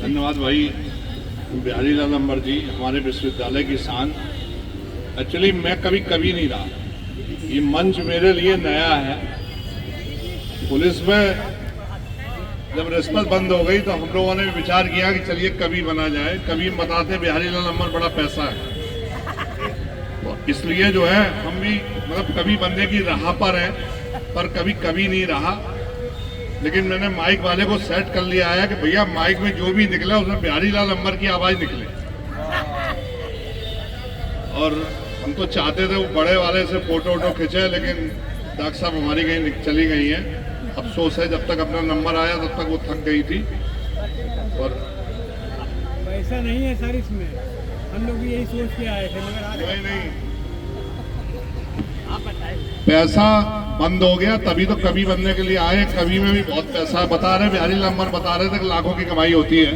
धन्यवाद भाई बिहारी लाल अम्बर जी, हमारे विश्वविद्यालय की शान। एक्चुअली मैं कभी नहीं रहा, ये मंच मेरे लिए नया है। पुलिस में जब रिश्वत बंद हो गई तो हम लोगों ने विचार किया कि चलिए कवि बना जाए। कवि बताते बिहारी लाल अम्बर बड़ा पैसा है, तो इसलिए जो है हम भी मतलब कवि बनने की राह पर हैं, पर कभी नहीं रहा। लेकिन मैंने माइक वाले को सेट कर लिया है कि भैया माइक में जो भी निकला उसमें बिहारी लाल अम्बर की आवाज निकले। और हम तो चाहते थे वो बड़े वाले से फोटो खींचे, लेकिन डॉक्टर साहब हमारी कहीं चली गई हैं। अफसोस है, जब तक अपना नंबर आया तब तक वो थक गई थी। और पैसा नहीं है सर इसमें, हम लोग भी यही सोच के आए थे, मगर नहीं पैसा बंद हो गया, तभी तो कवि बनने के लिए आए। कवि में भी बहुत पैसा बता रहे, बिहारी लाल अम्बर बता रहे थे कि लाखों की कमाई होती है।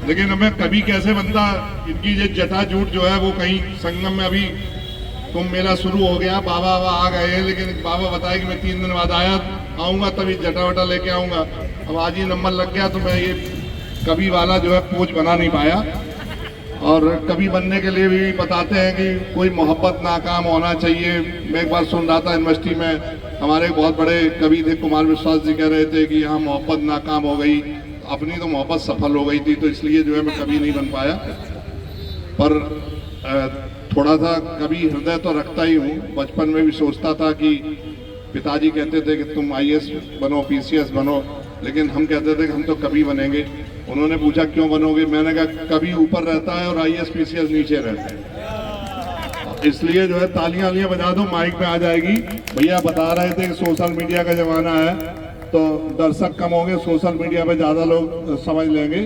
लेकिन हमें कवि कैसे बनता, इनकी ये जटाजूट जो है वो कहीं संगम में, अभी कुंभ मेला शुरू हो गया, बाबा आ गए हैं, लेकिन बाबा बताए कि मैं 3 दिन बाद आऊंगा तभी जटा वटा लेके आऊंगा। अब आज ही नंबर लग गया तो मैं ये कवि वाला जो है पोज बना नहीं पाया। और कवि बनने के लिए भी बताते हैं कि कोई मोहब्बत नाकाम होना चाहिए। मैं एक बार सुन रहा था यूनिवर्सिटी में, हमारे बहुत बड़े कवि थे कुमार विश्वास जी, कह रहे थे कि यहाँ मोहब्बत नाकाम हो गई, अपनी तो मोहब्बत सफल हो गई थी, तो इसलिए जो है मैं कवि नहीं बन पाया। पर थोड़ा सा कवि हृदय तो रखता ही हूँ। बचपन में भी सोचता था कि पिताजी कहते थे कि तुम IAS बनो, PCS बनो, लेकिन हम कहते थे कि हम तो कवि बनेंगे। उन्होंने पूछा क्यों बनोगे, मैंने कहा कवि ऊपर रहता है और IAS PCS नीचे रहते हैं। इसलिए जो है तालियां बजा दो, माइक में आ जाएगी। भैया बता रहे थे कि सोशल मीडिया का जमाना है, तो दर्शक कम होंगे, सोशल मीडिया पे ज्यादा लोग समझ लेंगे,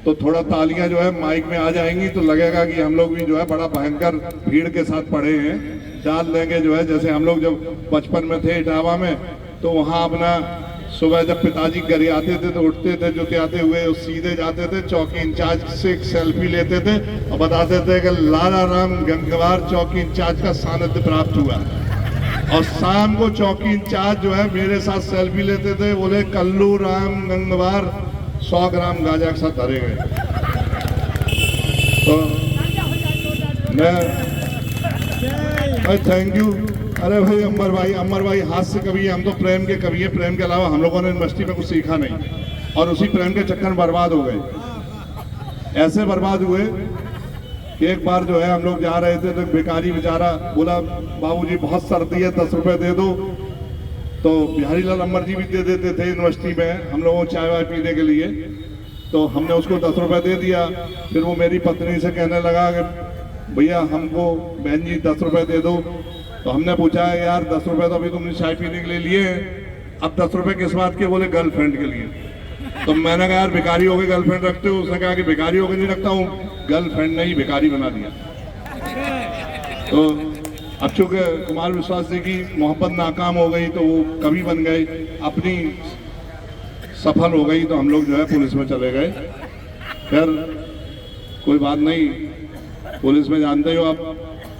तो थोड़ा तालियां जो है माइक में आ जाएंगी तो लगेगा कि हम लोग भी जो है बड़ा भयंकर भीड़ के साथ पड़े हैं। जान लेंगे जो है, जैसे हम लोग जब बचपन में थे इटावा में, तो वहाँ अपना सुबह जब पिताजी घर आते थे तो उठते थे जुतियाते हुए, सीधे जाते थे चौकी इंचार्ज से एक सेल्फी लेते थे और बताते थे कि लाला राम गंगवार चौकी इंचार्ज का सानिध्य प्राप्त हुआ। और शाम को चौकी इंचार्ज जो है मेरे साथ सेल्फी लेते थे, बोले कल्लू राम गंगवार 100 ग्राम गांजा के साथ धरे गए। तो मैं थैंक यू। अरे भाई अमर भाई हास्य कवि है, हम तो प्रेम के कवि है। प्रेम के अलावा हम लोगों ने यूनिवर्सिटी में कुछ सीखा नहीं, और उसी प्रेम के चक्कर में बर्बाद हो गए। ऐसे बर्बाद हुए कि एक बार जो है हम लोग जा रहे थे तो भिखारी बेचारा बोला, बाबूजी बहुत सर्दी है, 10 रुपए दे दो। तो बिहारी लाल अम्बर जी भी दे देते थे यूनिवर्सिटी में हम लोगों को चाय वाय पीने के लिए, तो हमने उसको 10 रुपए दे दिया। फिर वो मेरी पत्नी से कहने लगा कि भैया हमको बहन जी 10 रुपए दे दो। तो हमने पूछा यार 10 रुपए तो अभी तुमने चाय पीने के लिए लिए हैं, अब 10 रुपए किस बात के, बोले गर्लफ्रेंड के लिए। तो मैंने कहा यार भिखारी हो गए गर्लफ्रेंड रखते हो? उसने कहा कि भिखारी हो गए नहीं रखता हूँ, गर्लफ्रेंड ने ही भिखारी बना दिया। तो अब चूंकि कुमार विश्वास जी की मोहब्बत नाकाम हो गई तो वो कवि बन गए, अपनी सफल हो गई, तो हम लोग जो है पुलिस में चले गए। फिर कोई बात नहीं, पुलिस में जानते हो आप,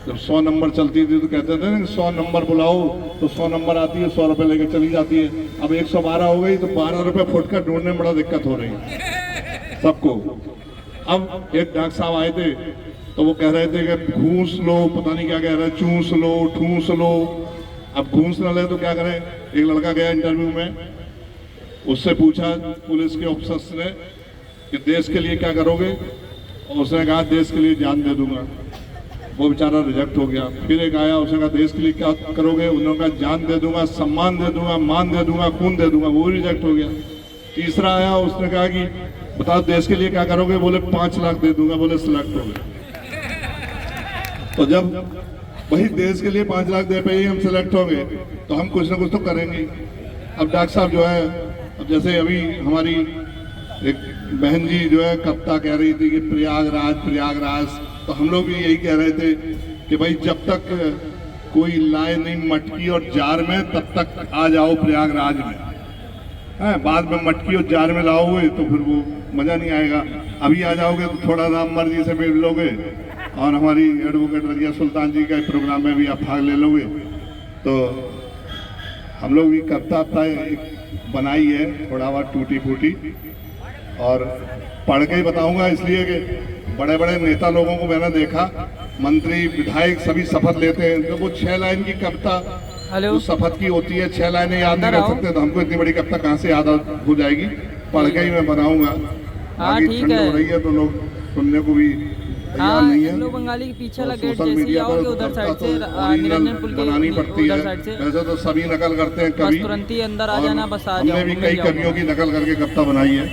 जब 100 नंबर चलती थी तो कहते थे ना 100 नंबर बुलाओ, तो 100 नंबर आती है, 100 रुपये लेकर चली जाती है। अब 112 हो गई तो 12 रुपये फुटकर ढूंढने में बड़ा दिक्कत हो रही है सबको। अब एक डॉक्टर साहब आए थे तो वो कह रहे थे कि घूस लो, पता नहीं क्या कह रहे, चूस लो, ठूस लो। अब घूस न ले तो क्या करें? एक लड़का गया इंटरव्यू में, उससे पूछा पुलिस के ऑफिसर्स ने कि देश के लिए क्या करोगे, और उसने कहा देश के लिए जान दे दूंगा। वो बेचारा रिजेक्ट हो गया। फिर एक आया, उसने कहा देश के लिए क्या करोगे? उन्होंने कहा जान दे दूंगा, सम्मान दे दूंगा, मान दे दूंगा, खून दे दूंगा। वो रिजेक्ट हो गया। तीसरा आया, उसने कहा कि बताओ देश के लिए क्या करोगे? बोले 5 लाख दे दूंगा। बोले सिलेक्ट हो गए। तो जब वही देश के लिए 5 लाख दे पे ही हम सिलेक्ट होंगे तो हम कुछ ना कुछ तो करेंगे। अब डॉक्टर साहब जो है, अब जैसे अभी हमारी एक बहन जी जो है कविता कह रही थी कि प्रयागराज, तो हम लोग भी यही कह रहे थे कि भाई जब तक कोई लाए नहीं मटकी और जार में, तब तक आ जाओ प्रयागराज में। बाद में मटकी और जार में लाओगे तो फिर वो मजा नहीं आएगा। अभी आ जाओगे तो थोड़ा सा अम्बर जी से मिल लोगे और हमारी एडवोकेट रजिया सुल्तान जी का प्रोग्राम में भी आप भाग ले लोगे। तो हम लोग भी कविता बनाई है, थोड़ा बहुत टूटी फूटी, और पढ़ के ही बताऊंगा, इसलिए कि बड़े बड़े नेता लोगों को मैंने देखा, मंत्री विधायक सभी शपथ लेते हैं तो वो 6 लाइन की कविता हेलो उस शपथ की होती है, 6 लाइनें याद नहीं कर सकते, तो हमको इतनी बड़ी कविता कहाँ से याद हो जाएगी। पढ़ के ही मैं बनाऊंगा। हाँ, आगे ठीक ठंड है। हो रही है तो लोग सुनने को भी तैयार हाँ, नहीं है। इंडो बंगाली के पीछे और लगे सोशल जैसे ही मीडिया आओगे पर उधर कविता साइड तो से ओरिजिनल निरंजन पुल बनानी के पड़ती है। उधर साइड से वैसे तो सभी नकल करते हैं बस कवि, तुरंत ही अंदर आ और जाना, बस आ हमने जाओ, भी मिल कई जाओ। कवियों की नकल करके कविता बनाई है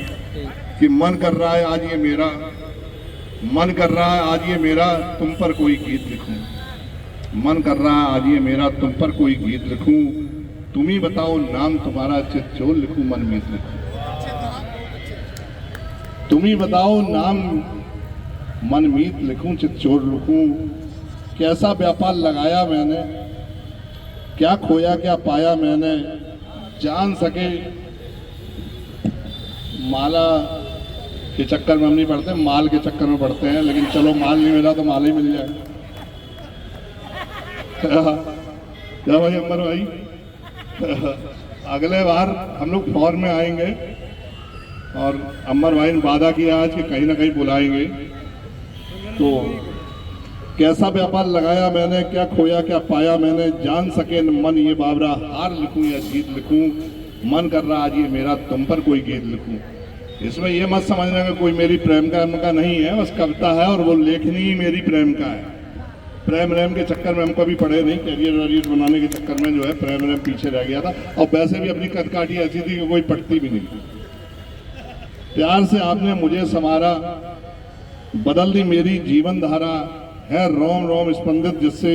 कि मन कर रहा है आज ये मेरा, मन कर रहा है आज ये मेरा तुम पर कोई गीत लिखूं, मन कर रहा है आज ये मेरा तुम पर कोई गीत लिखूं, तुम ही बताओ नाम तुम्हारा चित्चोर लिखूं मनमीत लिखूं, तुम ही बताओ नाम मनमीत लिखूं चित्चोर लिखूं, कैसा व्यापार लगाया मैंने, क्या खोया क्या पाया मैंने, जान सके माला के चक्कर में हम नहीं पड़ते, माल के चक्कर में पड़ते हैं, लेकिन चलो माल नहीं मिला तो माल ही मिल जाए। क्या भाई अमर भाई, अगले बार हम लोग फॉर्म में आएंगे और अमर भाई ने वादा किया आज कि कहीं ना कहीं बुलाएंगे, तो कैसा व्यापार लगाया मैंने, क्या खोया क्या पाया मैंने, जान सके न मन ये बाबरा हार लिखूं या जीत लिखूं, मन कर रहा आज ये मेरा तुम पर कोई गीत लिखूं। इसमें ये मत समझना कि कोई मेरी प्रेम का नहीं है, बस कविता है और वो लेखनी ही मेरी प्रेम का है। प्रेम रेम के चक्कर में हम कभी पढ़े नहीं, कैरियर वैरियर बनाने के चक्कर में जो है प्रेम रेम पीछे रह गया था, और वैसे भी अपनी कदकाठी ऐसी थी कि कोई पटती भी नहीं। प्यार से आपने मुझे संवारा, बदल दी मेरी जीवन धारा, है रोम रोम स्पंदित जिससे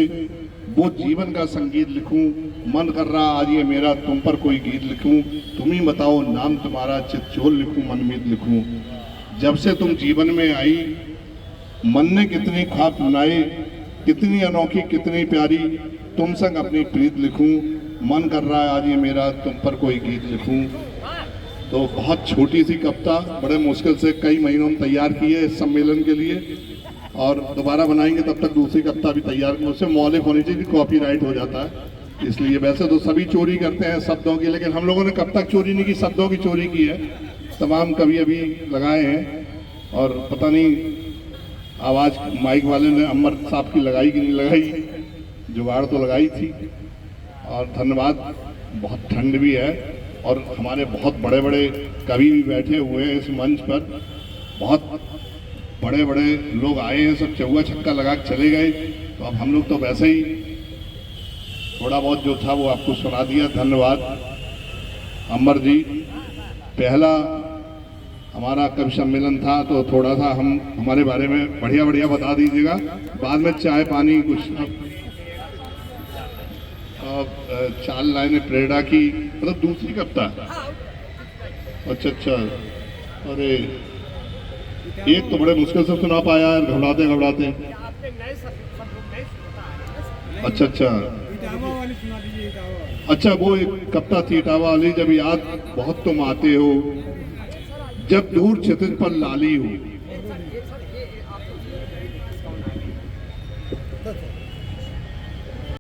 वो जीवन का संगीत लिखूं, मन कर रहा आज ये मेरा तुम पर कोई गीत लिखूं, तुम ही बताओ नाम तुम्हारा चित्चोर लिखूं मनमीत लिखूं, जब से तुम जीवन में आई मन ने कितनी ख्वाब सुनाई, कितनी अनोखी कितनी प्यारी, तुम संग अपनी प्रीत लिखूं, मन कर रहा है आज ये मेरा तुम पर कोई गीत लिखूं। तो बहुत छोटी सी कविता, बड़े मुश्किल से कई महीनों में तैयार की है इस सम्मेलन के लिए, और दोबारा बनाएंगे तब तक दूसरी कविता भी तैयार, उससे मौलिक होनी चाहिए, कॉपीराइट हो जाता है इसलिए। वैसे तो सभी चोरी करते हैं शब्दों की, लेकिन हम लोगों ने कब तक चोरी नहीं की, शब्दों की चोरी की है। तमाम कवि अभी लगाए हैं और पता नहीं आवाज़ माइक वाले ने अमर साहब की लगाई कि नहीं लगाई, जुगाड़ तो लगाई थी। और धन्यवाद, बहुत ठंड भी है और हमारे बहुत बड़े बड़े कवि भी बैठे हुए हैं इस मंच पर, बहुत बड़े बड़े लोग आए हैं, सब चौका छक्का लगा के चले गए, तो अब हम लोग तो वैसे ही थोड़ा बहुत जो था वो आपको सुना दिया। धन्यवाद अमर जी। पहला हमारा कवि सम्मेलन था तो थोड़ा सा हम हमारे बारे में बढ़िया बढ़िया बता दीजिएगा, बाद में चाय पानी कुछ। चाल लाइनें प्रेरणा की, मतलब दूसरी कविता। अच्छा, अरे एक तो बड़े मुश्किल से सुना पाया है, घबराते घबराते। अच्छा, इटावा वाली सुना दीजिए, इटावा। अच्छा वो एक कविता थी इटावा वाली, जब याद बहुत तुम आते हो, जब दूर क्षितिज पर लाली हो,